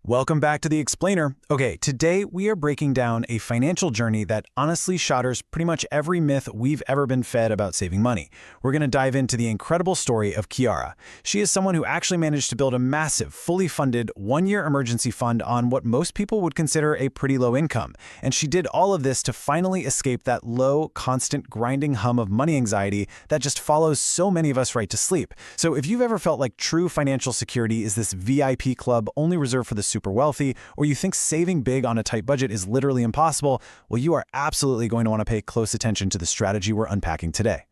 Welcome back to The Explainer. Okay, today we are breaking down a financial journey that honestly shatters pretty much every myth we've ever been fed about saving money. We're going to dive into the incredible story of Kiara. She is someone who actually managed to build a massive, fully funded, one-year emergency fund on what most people would consider a pretty low income. And she did all of this to finally escape that low, constant, grinding hum of money anxiety that just follows so many of us right to sleep. So if you've ever felt like true financial security is this VIP club only reserved for the super wealthy, or you think saving big on a tight budget is literally impossible, well, you are absolutely going to want to pay close attention to the strategy we're unpacking today.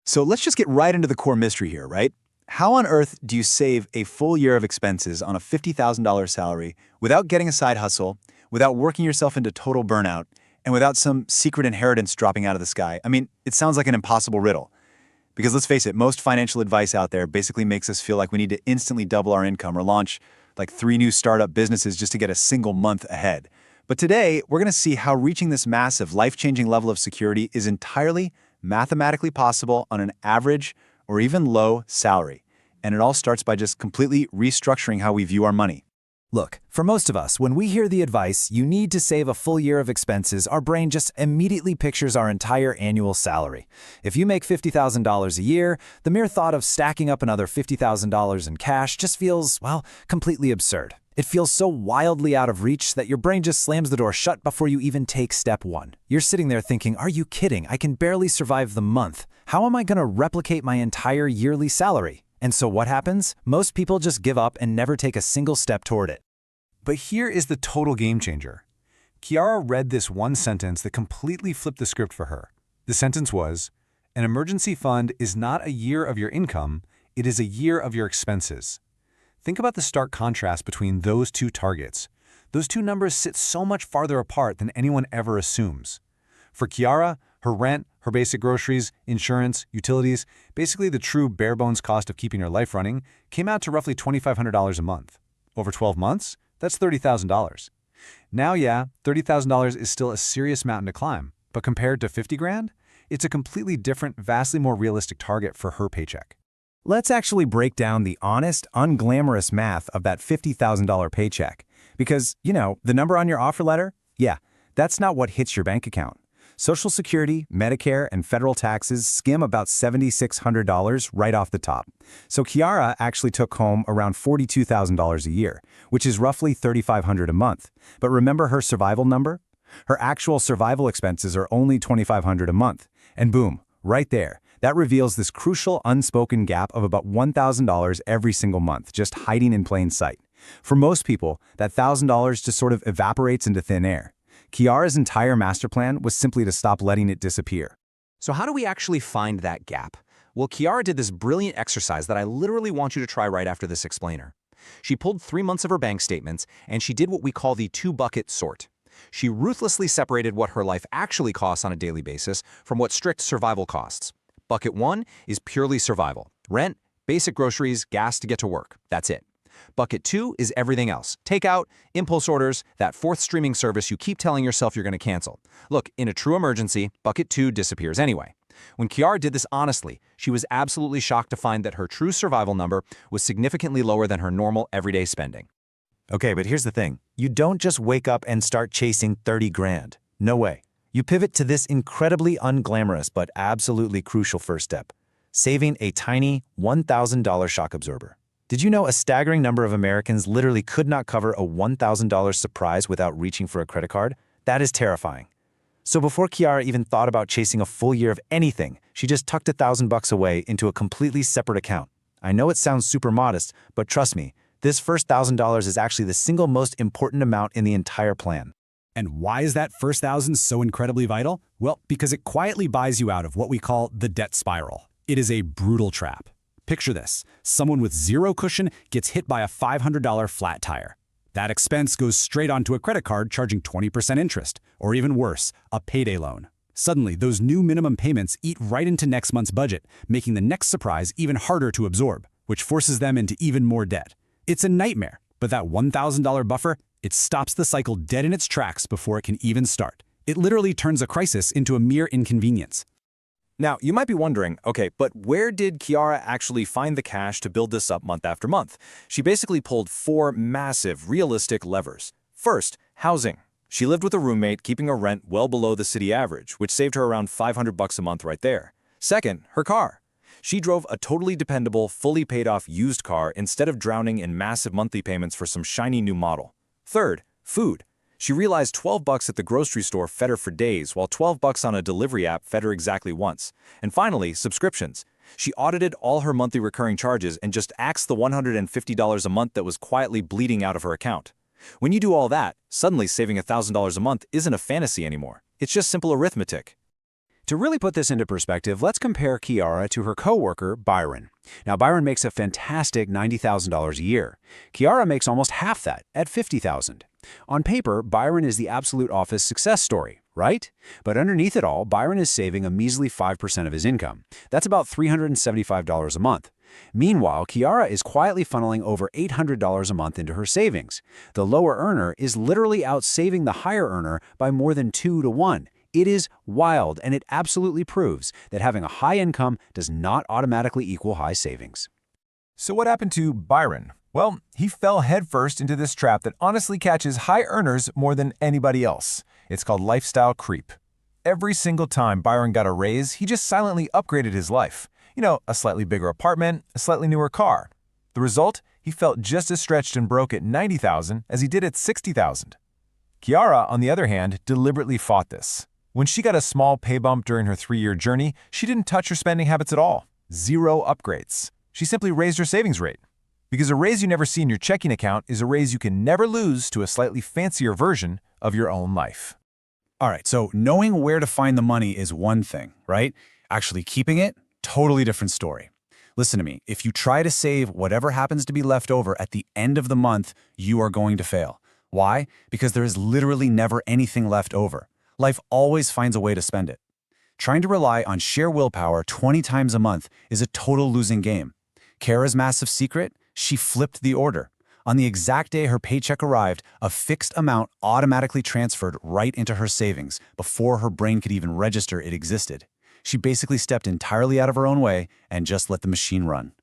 So let's just get right into the core mystery here, right? How on earth do you save a full year of expenses on a $50,000 salary without getting a side hustle, without working yourself into total burnout, and without some secret inheritance dropping out of the sky? I mean, it sounds like an impossible riddle. Because let's face it, most financial advice out there basically makes us feel like we need to instantly double our income or launch like 3 new startup businesses just to get a single month ahead. But today, we're going to see how reaching this massive, life-changing level of security is entirely mathematically possible on an average or even low salary. And it all starts by just completely restructuring how we view our money. Look, for most of us, when we hear the advice, you need to save a full year of expenses, our brain just immediately pictures our entire annual salary. If you make $50,000 a year, the mere thought of stacking up another $50,000 in cash just feels, well, completely absurd. It feels so wildly out of reach that your brain just slams the door shut before you even take step one. You're sitting there thinking, are you kidding? I can barely survive the month. How am I going to replicate my entire yearly salary? And so what happens? Most people just give up and never take a single step toward it. But here is the total game changer. Kiara read this one sentence that completely flipped the script for her. The sentence was, "An emergency fund is not a year of your income, it is a year of your expenses." Think about the stark contrast between those two targets. Those two numbers sit so much farther apart than anyone ever assumes. For Kiara, her rent, her basic groceries, insurance, utilities, basically the true bare-bones cost of keeping her life running, came out to roughly $2,500 a month. Over 12 months, that's $30,000. Now, yeah, $30,000 is still a serious mountain to climb, but compared to 50 grand, it's a completely different, vastly more realistic target for her paycheck. Let's actually break down the honest, unglamorous math of that $50,000 paycheck. Because, the number on your offer letter, yeah, that's not what hits your bank account. Social Security, Medicare, and federal taxes skim about $7,600 right off the top. So Kiara actually took home around $42,000 a year, which is roughly $3,500 a month. But remember her survival number? Her actual survival expenses are only $2,500 a month. And boom, right there, that reveals this crucial unspoken gap of about $1,000 every single month, just hiding in plain sight. For most people, that $1,000 just sort of evaporates into thin air. Kiara's entire master plan was simply to stop letting it disappear. So how do we actually find that gap? Well, Kiara did this brilliant exercise that I literally want you to try right after this explainer. She pulled 3 months of her bank statements, and she did what we call the two-bucket sort. She ruthlessly separated what her life actually costs on a daily basis from what strict survival costs. Bucket 1 is purely survival. Rent, basic groceries, gas to get to work. That's it. Bucket 2 is everything else. Takeout, impulse orders, that fourth streaming service you keep telling yourself you're going to cancel. Look, in a true emergency, Bucket 2 disappears anyway. When Kiara did this honestly, she was absolutely shocked to find that her true survival number was significantly lower than her normal everyday spending. Okay, but here's the thing. You don't just wake up and start chasing 30 grand. No way. You pivot to this incredibly unglamorous but absolutely crucial first step, saving a tiny $1,000 shock absorber. Did you know a staggering number of Americans literally could not cover a $1,000 surprise without reaching for a credit card? That is terrifying. So before Kiara even thought about chasing a full year of anything, she just tucked $1,000 away into a completely separate account. I know it sounds super modest, but trust me, this first $1,000 is actually the single most important amount in the entire plan. And why is that first thousand so incredibly vital? Well, because it quietly buys you out of what we call the debt spiral. It is a brutal trap. Picture this. Someone with zero cushion gets hit by a $500 flat tire. That expense goes straight onto a credit card charging 20% interest, or even worse, a payday loan. Suddenly, those new minimum payments eat right into next month's budget, making the next surprise even harder to absorb, which forces them into even more debt. It's a nightmare, but that $1,000 buffer, it stops the cycle dead in its tracks before it can even start. It literally turns a crisis into a mere inconvenience. Now, you might be wondering, okay, but where did Kiara actually find the cash to build this up month after month? She basically pulled 4 massive, realistic levers. First, housing. She lived with a roommate, keeping her rent well below the city average, which saved her around $500 a month right there. Second, her car. She drove a totally dependable, fully paid-off used car instead of drowning in massive monthly payments for some shiny new model. Third, food. She realized $12 at the grocery store fed her for days, while $12 on a delivery app fed her exactly once. And finally, subscriptions. She audited all her monthly recurring charges and just axed the $150 a month that was quietly bleeding out of her account. When you do all that, suddenly saving $1,000 a month isn't a fantasy anymore. It's just simple arithmetic. To really put this into perspective, let's compare Kiara to her coworker, Byron. Now, Byron makes a fantastic $90,000 a year. Kiara makes almost half that, at $50,000. On paper, Byron is the absolute office success story, right? But underneath it all, Byron is saving a measly 5% of his income. That's about $375 a month. Meanwhile, Kiara is quietly funneling over $800 a month into her savings. The lower earner is literally outsaving the higher earner by more than 2 to 1. It is wild, and it absolutely proves that having a high income does not automatically equal high savings. So what happened to Byron? Well, he fell headfirst into this trap that honestly catches high earners more than anybody else. It's called lifestyle creep. Every single time Byron got a raise, he just silently upgraded his life. You know, a slightly bigger apartment, a slightly newer car. The result? He felt just as stretched and broke at $90,000 as he did at $60,000. Kiara, on the other hand, deliberately fought this. When she got a small pay bump during her 3-year journey, she didn't touch her spending habits at all. 0 upgrades. She simply raised her savings rate. Because a raise you never see in your checking account is a raise you can never lose to a slightly fancier version of your own life. All right, so knowing where to find the money is one thing, right? Actually keeping it, totally different story. Listen to me, if you try to save whatever happens to be left over at the end of the month, you are going to fail. Why? Because there is literally never anything left over. Life always finds a way to spend it. Trying to rely on sheer willpower 20 times a month is a total losing game. Kara's massive secret? She flipped the order. On the exact day her paycheck arrived, a fixed amount automatically transferred right into her savings before her brain could even register it existed. She basically stepped entirely out of her own way and just let the machine run.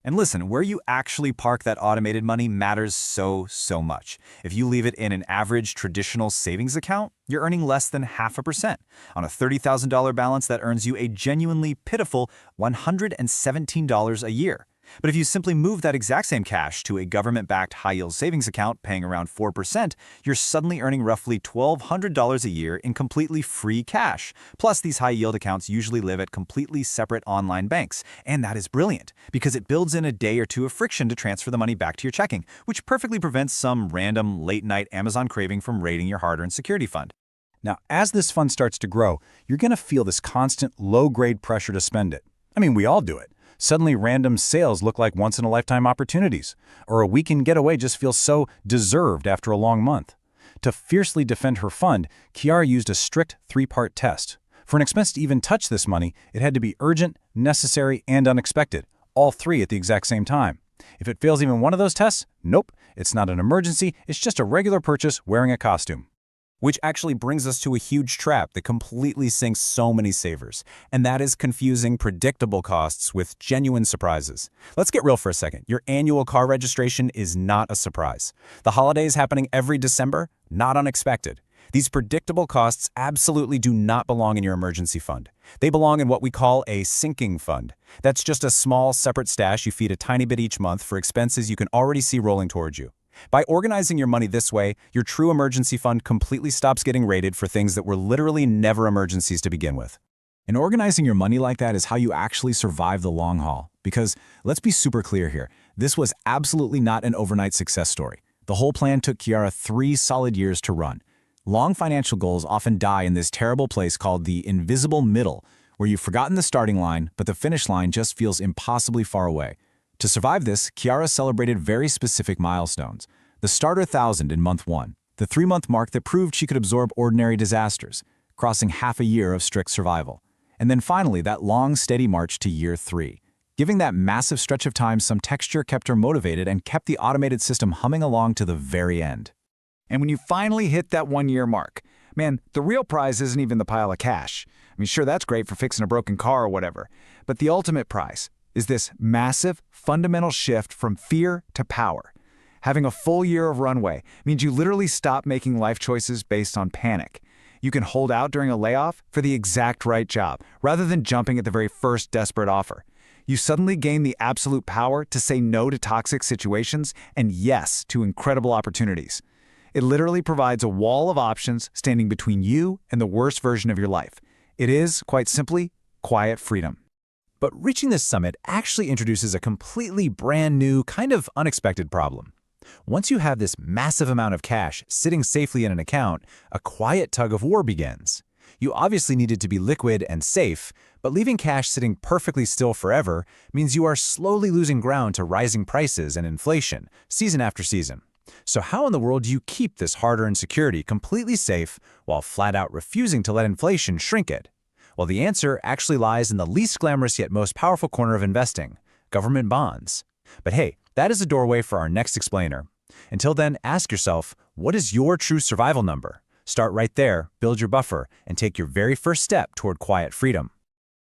And listen, where you actually park that automated money matters so much. If you leave it in an average traditional savings account, you're earning less than 0.5%. On a $30,000 balance, that earns you a genuinely pitiful $117 a year. But if you simply move that exact same cash to a government-backed high-yield savings account paying around 4%, you're suddenly earning roughly $1,200 a year in completely free cash. Plus, these high-yield accounts usually live at completely separate online banks. And that is brilliant, because it builds in a day or two of friction to transfer the money back to your checking, which perfectly prevents some random late-night Amazon craving from raiding your hard-earned security fund. Now, as this fund starts to grow, you're going to feel this constant low-grade pressure to spend it. I mean, we all do it. Suddenly, random sales look like once-in-a-lifetime opportunities, or a weekend getaway just feels so deserved after a long month. To fiercely defend her fund, Kiara used a strict 3-part test. For an expense to even touch this money, it had to be urgent, necessary, and unexpected, all 3 at the exact same time. If it fails even one of those tests, nope, it's not an emergency, it's just a regular purchase wearing a costume. Which actually brings us to a huge trap that completely sinks so many savers, and that is confusing predictable costs with genuine surprises. Let's get real for a second. Your annual car registration is not a surprise. The holidays happening every December? Not unexpected. These predictable costs absolutely do not belong in your emergency fund. They belong in what we call a sinking fund. That's just a small, separate stash you feed a tiny bit each month for expenses you can already see rolling towards you. By organizing your money this way, your true emergency fund completely stops getting raided for things that were literally never emergencies to begin with. And organizing your money like that is how you actually survive the long haul. Because, let's be super clear here, this was absolutely not an overnight success story. The whole plan took Kiara 3 solid years to run. Long financial goals often die in this terrible place called the invisible middle, where you've forgotten the starting line, but the finish line just feels impossibly far away. To survive this, Kiara celebrated very specific milestones. The starter 1,000 in month 1, the 3-month mark that proved she could absorb ordinary disasters, crossing half a year of strict survival. And then finally, that long, steady march to year 3. Giving that massive stretch of time some texture kept her motivated and kept the automated system humming along to the very end. And when you finally hit that 1-year mark, Man, the real prize isn't even the pile of cash. I mean, sure, that's great for fixing a broken car or whatever. But the ultimate prize is this massive, fundamental shift from fear to power. Having a full year of runway means you literally stop making life choices based on panic. You can hold out during a layoff for the exact right job, rather than jumping at the very first desperate offer. You suddenly gain the absolute power to say no to toxic situations and yes to incredible opportunities. It literally provides a wall of options standing between you and the worst version of your life. It is, quite simply, quiet freedom. But reaching this summit actually introduces a completely brand new, kind of unexpected problem. Once you have this massive amount of cash sitting safely in an account, a quiet tug-of-war begins. You obviously need it to be liquid and safe, but leaving cash sitting perfectly still forever means you are slowly losing ground to rising prices and inflation, season after season. So how in the world do you keep this hard-earned security completely safe while flat-out refusing to let inflation shrink it? Well, the answer actually lies in the least glamorous yet most powerful corner of investing: government bonds. But hey, that is a doorway for our next explainer. Until then, ask yourself, what is your true survival number? Start right there, build your buffer, and take your very first step toward quiet freedom.